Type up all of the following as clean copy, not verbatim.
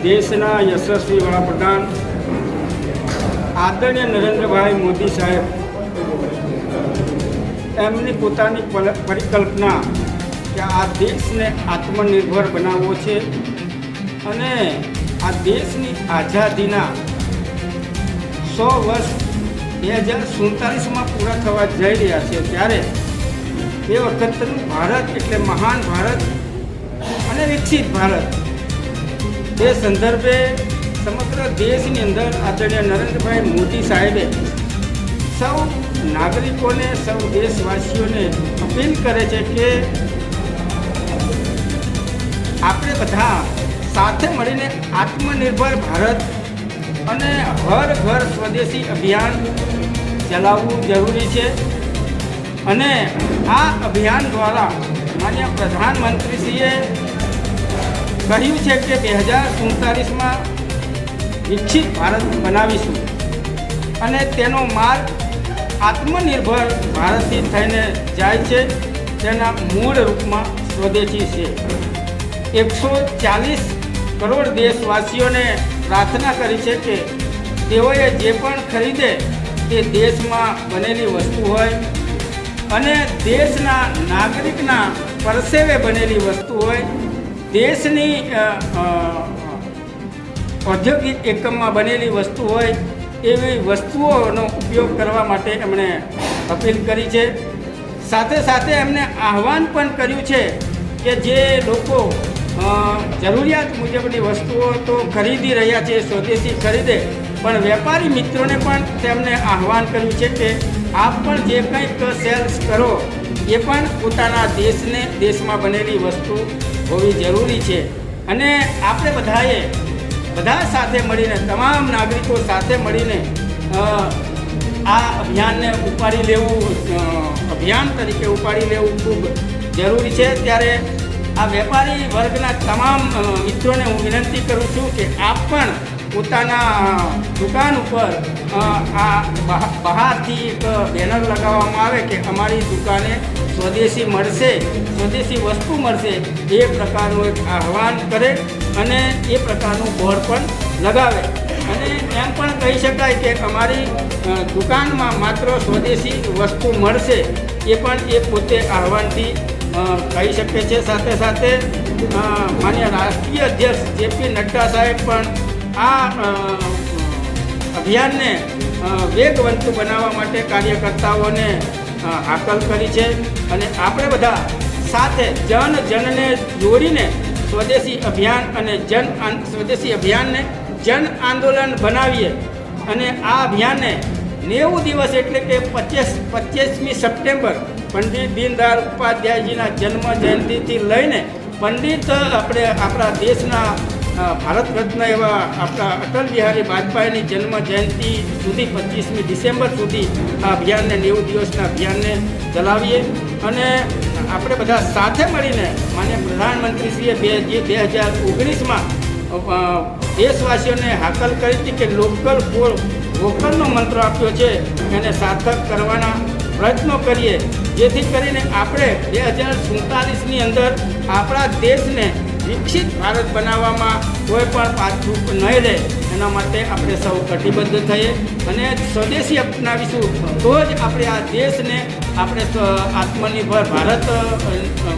દેશના યશસ્વી વડાપ્રધાન આદરણીય નરેન્દ્રભાઈ મોદી સાહેબ એમની પોતાની પરિકલ્પના કે આ દેશને આત્મનિર્ભર બનાવવો છે અને આ દેશની આઝાદીના 100 વર્ષ 2047માં પૂરા થવા જઈ રહ્યા છે ત્યારે એ વખતનું ભારત એટલે મહાન ભારત અને વિકસિત ભારત એ સંદર્ભે સમગ્ર દેશની અંદર આદરણીય નરેન્દ્રભાઈ મોદી સાહેબે સૌ નાગરિકોને સૌ દેશવાસીઓને અપીલ કરે છે કે આપણે બધા સાથે મળીને આત્મનિર્ભર ભારત અને હર ઘર સ્વદેશી અભિયાન ચલાવવું જરૂરી છે અને આ અભિયાન દ્વારા માન્ય પ્રધાનમંત્રીશ્રીએ કહ્યું છે કે 2047માં વિકસિત ભારત બનાવીશું અને તેનો માર્ગ આત્મનિર્ભર ભારતથી થઈને જાય છે તેના મૂળ રૂપમાં સ્વદેશી છે 140 કરોડ દેશવાસીઓને પ્રાર્થના કરી છે કે તેઓએ જે પણ ખરીદે તે દેશમાં બનેલી વસ્તુ હોય અને દેશના નાગરિકના પરસેવે બનેલી વસ્તુ હોય દેશની ઔદ્યોગિક એકમમાં બનેલી વસ્તુ હોય એવી વસ્તુઓનો ઉપયોગ કરવા માટે એમણે અપીલ કરી છે. સાથે સાથે એમણે આહવાન પણ કર્યું છે કે જે લોકો જરૂરિયાત મુજબની વસ્તુઓ તો ખરીદી રહ્યા છે, સ્વદેશી ખરીદે, પણ વેપારી મિત્રોને પણ તેમને આહવાન કર્યું છે કે આપ પણ જે કંઈક સેલ્સ કરો એ પણ પોતાના દેશમાં બનેલી વસ્તુ હોવી જરૂરી છે અને આપણે બધા સાથે મળીને તમામ નાગરિકો સાથે મળીને આ અભિયાનને અભિયાન તરીકે ઉપાડી લેવું ખૂબ જરૂરી છે. ત્યારે આ વેપારી વર્ગના તમામ મિત્રોને હું વિનંતી કરું છું કે આપ પણ પોતાના દુકાન ઉપર આ બહારથી એક બેનર લગાવવામાં આવે કે અમારી દુકાને સ્વદેશી મળશે, સ્વદેશી વસ્તુ મળશે, એ પ્રકારનું એક આહવાન કરે અને એ પ્રકારનું બોર્ડ પણ લગાવે અને એમ પણ કહી શકાય કે અમારી દુકાનમાં માત્ર સ્વદેશી વસ્તુ મળશે, એ પણ એ પોતે આહવાનથી કહી શકે છે. સાથે સાથે માન્ય રાષ્ટ્રીય અધ્યક્ષ જેપી નડ્ડા સાહેબ પણ આ અભિયાનને વેગવંત બનાવવા માટે કાર્યકર્તાઓને હાકલ કરી છે અને આપણે બધા સાથે જનને જોડીને સ્વદેશી અભિયાન અને સ્વદેશી અભિયાનને જન આંદોલન બનાવીએ અને આ અભિયાનને 90 દિવસ એટલે કે 25મી સપ્ટેમ્બર પંડિત દીનદયાળ ઉપાધ્યાયજીના જન્મ જયંતિથી લઈને આપણા દેશના ભારત રત્ન એવા આપણા અટલ બિહારી વાજપેયીની જન્મ જયંતિ સુધી 25મી ડિસેમ્બર સુધી આ અભિયાનને 90 દિવસના અભિયાનને ચલાવીએ અને આપણે બધા સાથે મળીને માન્ય પ્રધાનમંત્રીશ્રીએ 2019માં દેશવાસીઓને હાકલ કરી હતી કે લોકલ ફોર વોકલનો મંત્ર આપ્યો છે એને સાર્થક કરવાના પ્રયત્નો કરીએ, જેથી કરીને આપણે 2047ની અંદર આપણા દેશને વિકસિત ભારત બનાવવામાં કોઈ પણ પાછું નહીં રહે. એના માટે આપણે સૌ કટિબદ્ધ થઈએ અને સ્વદેશી અપનાવીશું તો જ આપણે આ દેશને આપણે આત્મનિર્ભર ભારત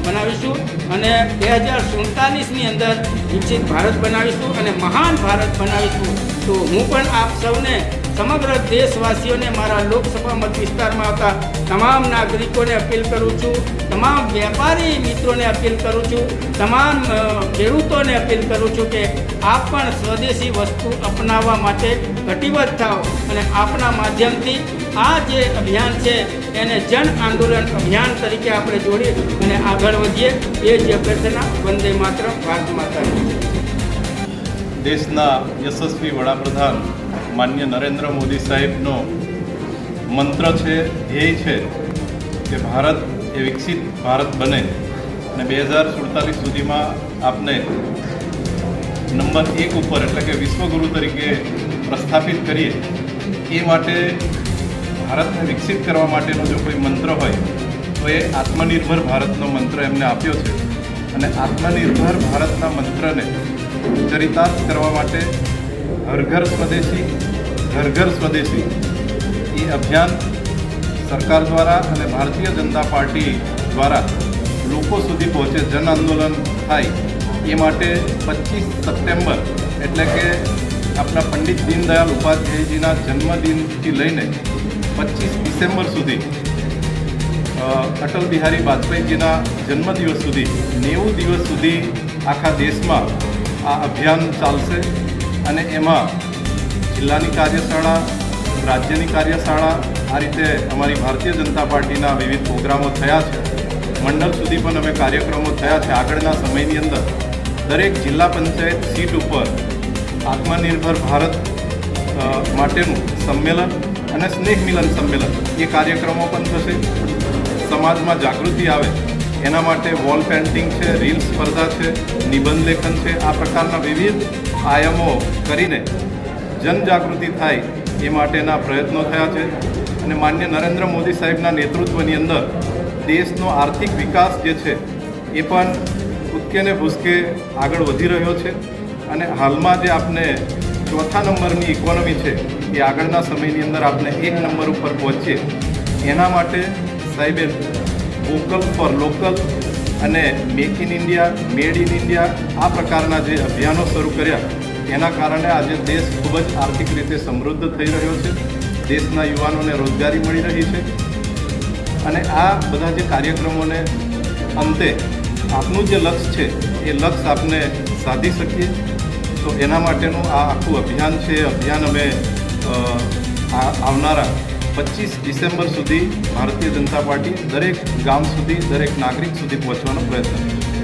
બનાવીશું અને 2047ની અંદર વિકસિત ભારત બનાવીશું અને મહાન ભારત બનાવીશું. તો હું પણ આપ સૌને સમગ્ર દેશવાસીઓને મારા લોકસભા મત વિસ્તારમાં આવતા તમામ નાગરિકોને અપીલ કરું છું, તમામ વેપારી મિત્રોને અપીલ કરું છું, તમામ ખેડૂતોને અપીલ કરું છું કે આપ પણ સ્વદેશી વસ્તુ અપનાવવા માટે કટિબદ્ધ થાઓ અને આપના માધ્યમથી આ જે અભિયાન છે એને જન આંદોલન અભિયાન તરીકે આપણે જોડી અને આગળ વધીએ એ જ અભ્યર્થના. વંદે માતરમ. ભારત માતા. દેશના યશસ્વી વડાપ્રધાન માન્ય નરેન્દ્ર મોદી સાહેબનો મંત્ર છે, ધ્યેય છે કે ભારત એ વિકસિત ભારત બને અને 2047 સુધીમાં આપને નંબર 1 ઉપર એટલે કે વિશ્વગુરુ તરીકે પ્રસ્થાપિત કરીએ. એ માટે ભારતને વિકસિત કરવા માટેનો જો કોઈ મંત્ર હોય તો એ આત્મનિર્ભર ભારતનો મંત્ર એમને આપ્યો છે અને આત્મનિર્ભર ભારતના મંત્રને ચરિતાર્થ કરવા માટે હર ઘર સ્વદેશી ઘર ઘર સ્વદેશી એ અભિયાન સરકાર દ્વારા અને ભારતીય જનતા પાર્ટી દ્વારા લોકો સુધી પહોંચે, જન આંદોલન થાય એ માટે 25 સપ્ટેમ્બર એટલે કે આપણા પંડિત દીનદયાળ ઉપાધ્યાયજીના જન્મદિનથી લઈને 25 ડિસેમ્બર સુધી અટલ બિહારી વાજપેયીજીના જન્મદિવસ સુધી 90 દિવસ સુધી આખા દેશમાં આ અભિયાન ચાલશે. અને એમાં જિલ્લાની કાર્યશાળા, રાજ્યની કાર્યશાળા, આ રીતે અમારી ભારતીય જનતા પાર્ટીના વિવિધ પ્રોગ્રામો થયા છે. મંડળ સુધી પણ અમે કાર્યક્રમો થયા છે. આગળના સમયની અંદર દરેક જિલ્લા પંચાયત સીટ ઉપર આત્મનિર્ભર ભારત માટેનું સંમેલન અને સ્નેહ મિલન સંમેલન એ કાર્યક્રમો પણ થશે. સમાજમાં જાગૃતિ આવે એના માટે વોલ પેઇન્ટિંગ છે, રીલ સ્પર્ધા છે, નિબંધ લેખન છે, આ પ્રકારના વિવિધ આયામો કરીને જનજાગૃતિ થાય એ માટેના પ્રયત્નો થયા છે. અને માન્ય નરેન્દ્ર મોદી સાહેબના નેતૃત્વની અંદર દેશનો આર્થિક વિકાસ જે છે એ પણ કૂદકે ને ભૂસકે આગળ વધી રહ્યો છે. અને હાલમાં જે આપણે ચોથા નંબરની ઇકોનોમી છે એ આગળના સમયની અંદર આપણે 1 નંબર ઉપર પહોંચીએ એના માટે સાહેબે વોકલ ફોર લોકલ અને make in India, made in India આ પ્રકારના જે અભિયાનો શરૂ કર્યા એના કારણે આજે દેશ ખૂબ જ આર્થિક રીતે સમૃદ્ધ થઈ રહ્યો છે. દેશના યુવાનોને રોજગારી મળી રહી છે. અને આ બધા જે કાર્યક્રમોને અંતે આપનું જે લક્ષ્ય છે એ લક્ષ્ય આપને સાધી શકીએ તો એના માટેનું આ આખું અભિયાન છે. અભિયાન અમે આવનારા 25 ડિસેમ્બર સુધી ભારતીય જનતા પાર્ટી દરેક ગામ સુધી, દરેક નાગરિક સુધી પહોંચવાનો પ્રયત્ન કરશે.